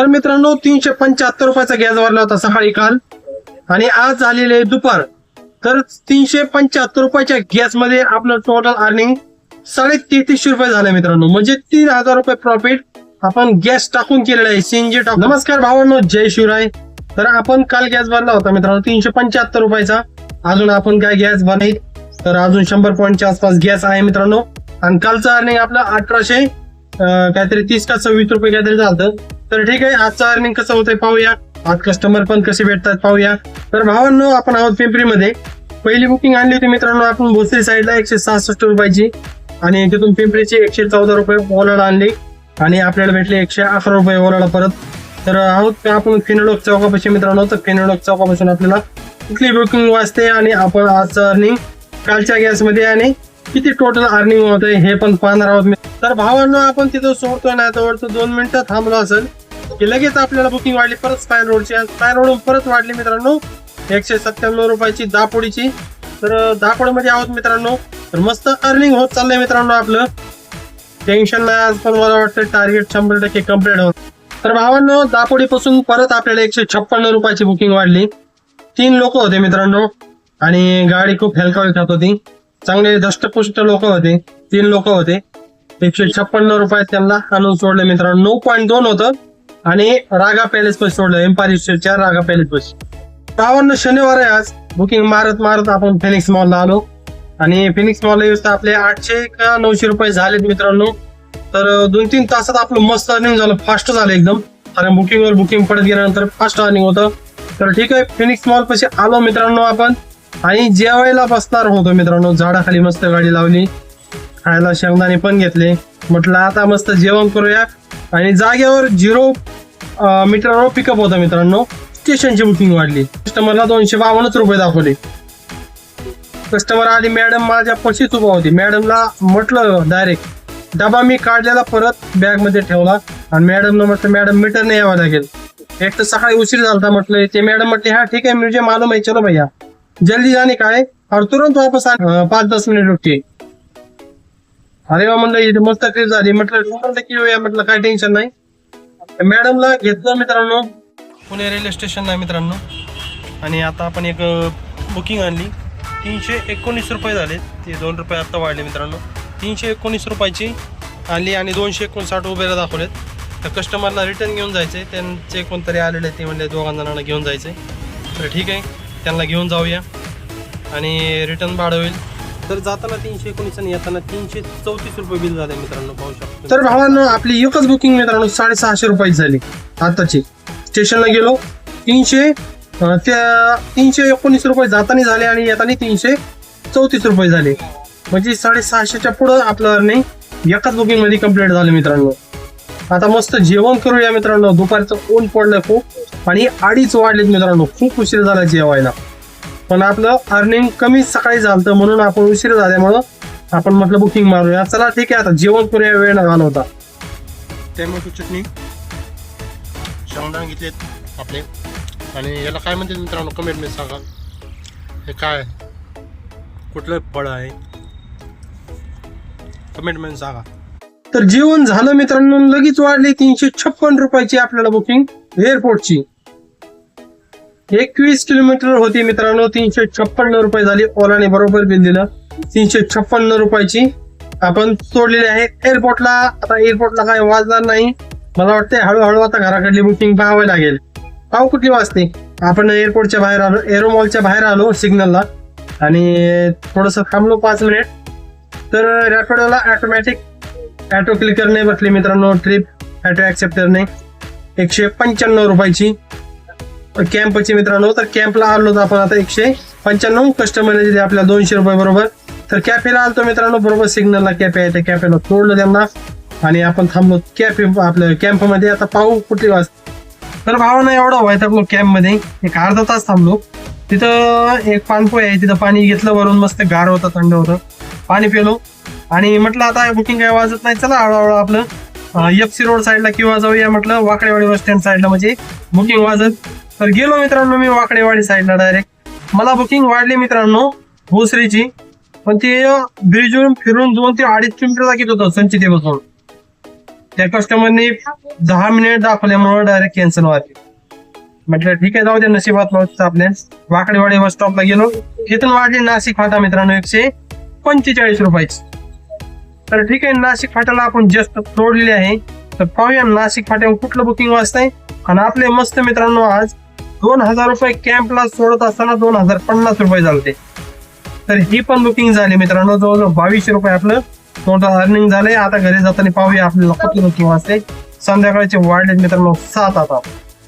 तर मित्रांनो 375 रुपयाचा गॅस भरला होता सकाळी काल, आणि आज झालेले दुपार. तर 375 रुपयाच्या गॅस मध्ये आपलं टोटल अर्निंग 3300 रुपये झाले मित्रांनो. म्हणजे 3000 रुपये प्रॉफिट आपण गॅस टाकून केलेला आहे, सीएनजी टाकून. नमस्कार भावांनो, जय शिवराय. तर आपण काल गॅस भरला होता मित्रांनो 375 रुपयाचा. अजून आपण काय गॅस भरले तर अजून 100 पॉईंटच्या आसपास गॅस आहे मित्रांनो. आणि कालचं अर्निंग आपलं 1800 काहीतरी 30 का 26 रुपये काहीतरी झालं. तर ठीक आहे, आजचं अर्निंग कसं होतंय पाहूया. आज कस्टमर पण कसे भेटतात पाहूया. तर भावांनो, आपण आहोत पिंपरीमध्ये. पहिली बुकिंग आणली होती मित्रांनो आपण भोसरी साईडला 166 रुपयाची, आणि तिथून पिंपरीची 114 रुपये ओलाला आणली, आणि आपल्याला भेटले 111 रुपये ओलाला परत. तर आहोत आपण फिनोडोक चौकापाशी मित्रांनो. तर फिनोडोक चौकापासून आपल्याला कुठली बुकिंग वाजते आणि आपण आजचं अर्निंग कालच्या गॅसमध्ये आणि किती टोटल अर्निंग होत आहे हे पण पाहणार आहोत. तर भावांनो, आपण तिथं सोडतोय ना तर 2 मिनिटं थांबलो असेल की लगेच आपल्याला बुकिंग वाढली परत स्पायर रोडची. स्पायर रोडून परत वाढली मित्रांनो 197 रुपयाची दापोडीची. तर दापोडीमध्ये आहोत मित्रांनो. तर मस्त अर्निंग होत चाललंय मित्रांनो आपलं. टेन्शन नाही, आज पण मला वाटतं टार्गेट 100% कम्प्लीट होत. तर भावांनो, दापोडीपासून परत आपल्याला 156 रुपयाची बुकिंग वाढली. 3 लोक होते मित्रांनो, आणि गाडी खूप हलकावी खात होती. चांगले दष्टपुष्ट लोक होते, 3 लोक होते. 156 रुपयात त्यांना आणून सोडलं मित्रांनो. 9.2 होतं, आणि रागा पॅलेस पाशी सोडलं, एम्पायर स्टेटच्या रागा पॅलेस पाशी. भावांनो, शनिवार आहे आज. बुकिंग मारत मारत आपण फिनिक्स मॉलला आलो, आणि फिनिक्स मॉलला येऊन आपले 800 का 900 रुपये झालेत मित्रांनो. तर 2-3 तासात आपलं मस्त अर्निंग झालं, फास्ट झालं एकदम. कारण बुकिंगवर बुकिंग पडत गेल्यानंतर फास्ट अर्निंग होतं. तर ठीक आहे, फिनिक्स मॉल पाशी आलो मित्रांनो आपण, आणि जेवायला बसणार होतो मित्रांनो. झाडाखाली मस्त गाडी लावली, खायला शेंगदाणे पण घेतले. म्हटलं आता मस्त जेवण करूया, आणि जागेवर 0 मीटरवर पिकअप होता मित्रांनो. स्टेशनची बुकिंग वाढली. कस्टमरला 252 रुपये दाखवले. कस्टमर आली, मॅडम माझ्या पशीच उभा होती. मॅडमला म्हटलं डायरेक्ट डबा मी काढलेला परत बॅग मध्ये ठेवला, आणि मॅडमनं म्हटलं मॅडम मीटरने यावं लागेल. एक तर सकाळी उशीर झाला म्हटलं. ते मॅडम म्हटले हा ठीक आहे, मुझे मालूम है, चलो भैया जल्दी जाने का है और तुरंत वापस आ, 5-10 मिनिट रुकते. अरे वा म्हणलं, इथे मस्त ट्रिप झाली. म्हटलं म्हटलं काय टेन्शन नाही. मॅडमला घेतलं मित्रांनो पुणे रेल्वे स्टेशनला मित्रांनो. आणि आता आपण एक बुकिंग आणली. 319 रुपये झाले, ते 2 रुपये आता वाढले मित्रांनो. 319 रुपयाची आणली, आणि 259 उभेला दाखवलेत. तर कस्टमरला रिटर्न घेऊन जायचे. त्यांचे कोणतरी आलेले, ते म्हणले 2 जणांना घेऊन जायचे. तर ठीक आहे, त्यांना घेऊन जाऊया, आणि रिटर्न भाडं होईल. तर जाताना 319 आणि येताना 334 रुपये बिल झाले मित्रांनो, पाहू शकतो. तर भावांनो, आपली एकच बुकिंग मित्रांनो 650 रुपयाची झाली आताची. स्टेशनला गेलो, 319 रुपये जाताना झाले, आणि येताना 334 रुपये झाले. म्हणजे 650च्या पुढं आपलं अर्निंग एकाच बुकिंग मध्ये कम्प्लीट झालं मित्रांनो. आता मस्त जेवण करूया मित्रांनो. दुपारचं ऊन पडलं खूप, आणि 2:30 वाढलेत मित्रांनो. खूप उशीर झाला जेवायला, पण आपलं अर्निंग कमी सकाळी झालं म्हणून आपण उशीर झाल्यामुळं आपण म्हटलं बुकिंग मारूया. चला ठीक आहे, आता जेवण करूया, वेळ न घालवता. टॅमॅटो चटणी, शेंगदाणे घेतलेत आपले, आणि याला काय म्हणते मित्रांनो कमेंट मध्ये सांगा. हे काय, कुठलं फळ आहे, कमेंट मध्ये सांगा. तर जेवण झालं मित्रांनो, लगेच वाढली 356 रुपयाची आपल्याला बुकिंग एअरपोर्टची. 21 किलोमीटर होती मित्रांनो. 356 रुपये झाली. ओलाने बरोबर बिल दिलं. 356 रुपयाची आपण सोडलेली आहे एअरपोर्टला. आता एअरपोर्टला काय वाजणार नाही, मला वाटतं हळूहळू आता घराकडली बुकिंग पाहावी लागेल. पाहू कुठली वाजते. आपण एअरपोर्टच्या बाहेर आलो, एरोमॉलच्या बाहेर आलो सिग्नलला, आणि थोडंसं थांबलो 5 मिनिट. तर रॅपिडोला ऑटोमॅटिक ऑटो क्लिकरने बसले मित्रांनो. ट्रिप ऑटो ऍक्सेप्टरने 195 रुपयाची कॅम्पची मित्रांनो. तर कॅम्पला आलो आपण आता 195. कस्टमरने दिले आपल्याला 200 रुपये बरोबर. तर कॅफेला आलतो मित्रांनो, बरोबर सिग्नलला कॅफे आहे, त्या कॅफेला तोडलं त्यांना, आणि आपण थांबलो कॅफे आपलं कॅम्पमध्ये. आता पाहू कुठली वाजते. तर भावानं एवढं व्हायचं आपलं कॅम्पमध्ये. एक अर्धा तास थांबलो. तिथं एक पानपोय आहे, तिथं पाणी घेतलं वरून, मस्त गार होतं, थंड होतं. पाणी पिलो, आणि म्हटलं आता बुकिंग काय वाजत नाही, चला हळूहळू आपलं FC रोड साईडला किंवा जाऊया म्हटलं वाकडेवाडी बस स्टँड साईडला, म्हणजे बुकिंग वाजत. तर गेलो मित्रांनो मी वाकडेवाडी साईडला डायरेक्ट. मला बुकिंग वाढली मित्रांनो भोसरीची, पण ते ब्रिजवरून फिरून 2 ते 2.5 किलोमीटर लागत होतं संचिते बसून. त्या कस्टमरने 10 मिनिट दाखवल्यामुळे डायरेक्ट कॅन्सल व्हायचे. म्हटलं ठीक आहे, जाऊ दे, नशिबात नव्हतं आपल्या. वाकडेवाडी बस स्टॉपला गेलो, इथून वाढली नाशिक फाटा मित्रांनो 145 रुपयाची. तर ठीक आहे, नाशिक फाट्याला आपण जस्ट सोडलेली आहे. तर पाहूया नाशिक फाट्यावर कुठलं बुकिंग वाजतंय. आणि आपले मस्त मित्रांनो आज 2000 रुपये कॅम्पला सोडत असताना 2050 रुपये झालते. तर ही पण बुकिंग झाली मित्रांनो. जवळजवळ 2200 रुपये आपलं टोटल अर्निंग झाले. आता घरी जाताना पाहूया आपल्याला कुठली बुकिंग वाजते. संध्याकाळचे वाढलेत मित्रांनो 7. आता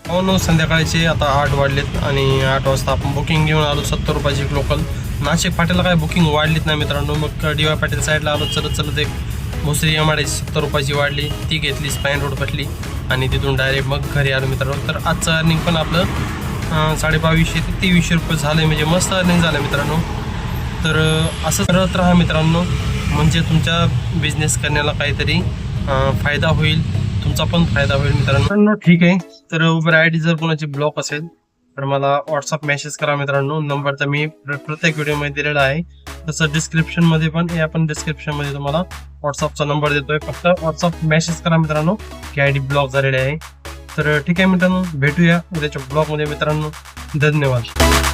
हो, संध्याकाळचे आता 8 वाढलेत आणि 8 वाजता आपण बुकिंग घेऊन आलो 70 रुपयाची लोकल. नाशिक फाट्याला काय बुकिंग वाढलीत नाही मित्रांनो. मग DY पाटील साईडला आलो, चलत चलत एक भोसरी MIDC 70 रुपयाची वाढली, ती घेतली स्पाईन रोड पटली आणि तिथून डायरेक्ट मग घरी आलो मित्रांनो. तर आजचं अर्निंग पण आपलं 2250 ते 2300 रुपये झालं, म्हणजे मस्त अर्निंग झालं मित्रांनो. तर असं करत राहा मित्रांनो, म्हणजे तुमच्या बिझनेस करण्याला काहीतरी फायदा होईल, तुमचा पण फायदा होईल मित्रांनो. ठीक आहे, तर उबर ID जर कोणाची ब्लॉक असेल तर मला व्हॉट्सअप मेसेज करा मित्रांनो. नंबर तर मी प्रत्येक व्हिडिओमध्ये दिलेला आहे, तसं डिस्क्रिप्शनमध्ये पण आपण डिस्क्रिप्शनमध्ये तुम्हाला व्हॉट्सअपचा नंबर देतोय. फक्त व्हॉट्सअप मेसेज करा मित्रांनो की ID ब्लॉक झालेली आहे. तर ठीक आहे मित्रांनो, भेटूया उद्याच्या ब्लॉगमध्ये मित्रांनो. धन्यवाद.